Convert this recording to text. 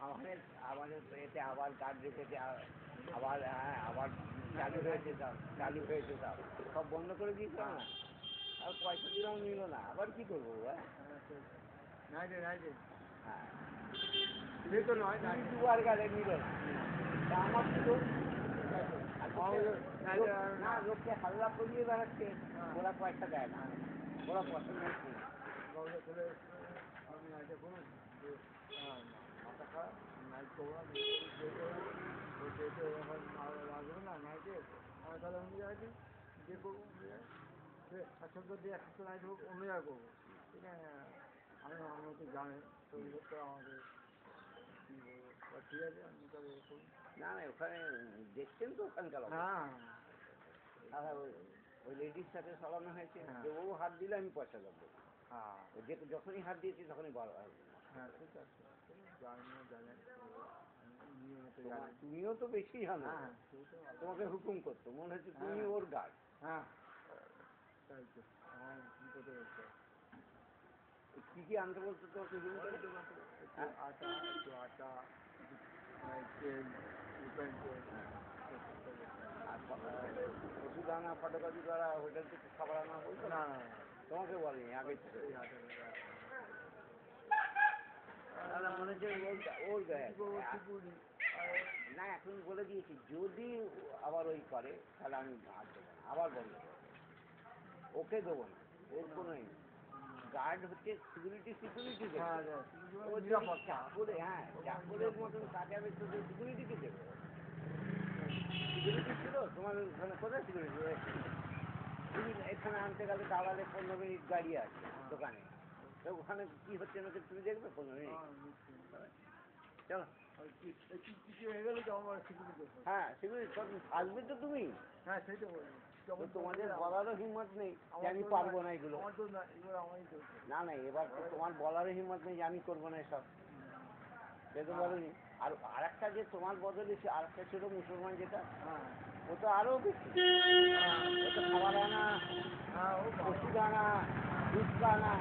আমাদের আমাদের এতে আবার গার্ড রেখেছে, আবার হ্যাঁ আবার চালু হয়েছে সব বন্ধ করে দিয়েছিল না, আর পয়সা দিলেও নিল না, আবার কি করবো? হ্যাঁ তো নয় দুবার গাড়ি নিল না, তা আমার তো না, লোককে হাল্লা করিয়ে বেড়াচ্ছে, ওরা পয়সা দেয় না, ওরা পয়সা নিচ্ছে না। মাথা খারাপ নাইট করবো লাগবে না নাইটে, তাহলে অন্য জায়গায় যে করবো সপ্তাহ দিয়ে এক সপ্তাহ নাইট হোক অন্য জায়গায় করবো, ঠিক আছে? আমি তো জানেন তৈরি করতে আমাদের কী বলবো, ঠিক আছে আমি তাহলে না না ওখানে দেখছেন তো ওখানকার, হ্যাঁ ওই লেডির সাথে সরানো হয়েছে, যে ও হাত দিলে আমি পয়সা দেবো, যে যখনই হাত দিয়েছি তখনই বলা হবে। হ্যাঁ ঠিক আছে, তুমিও তো বেশি জানো, তোমাকে হুকুম করতো, মনে হচ্ছে তুমি ওর গার্ড। হ্যাঁ তাই তো, হ্যাঁ কি করতে বলতো, কি কি আনতে বলতো তোমাকে? আটা, একটু আটা, তেল, রিফাইন্ড তেল, আর ওষুধ আনা, ফটোকপি করা, হোটেল থেকে খাবার আনা বলতো? না না তোমাকে বলেনি আগে থেকে? মনে হচ্ছে ওর না, এখন বলে দিয়েছি যদি আবার ওই করে তাহলে আমি আর দেবো না, আবার বন্ধ করবো, ওকে দেবো না, ওর কোনো গার্ড হচ্ছে সিকিউরিটি চাকরে, হ্যাঁ চাকরের মতন কাটাবে, তো সিকিউরিটিকে দেবে, সিকিউরিটি ছিল তোমার ওখানে, কোথায় সিকিউরিটি? এখানে আনতে গেলে দাঁড়ালে 15 মিনিট গাড়ি আছে দোকানে, তো ওখানে কি হচ্ছে না তুমি দেখবে 15 মিনিট। চলো হ্যাঁ সিকিউরিটি আসবে তো তুমি, হ্যাঁ সেটা বলবো, তোমাদের বলারও হিম্মত নেই যে আমি পারবো না এগুলো, না না এবার তো তোমার বলারও হিম্মত নেই যে আমি করবো না এসব, সে তো বলেনি। আর আরেকটা যে তোমার বদলে আরেকটা ছিল মুসলমান যেটা, ও তো আরো বেশি, ও তো খাবার আনা, ওষুধ আনা, দুধ আনা,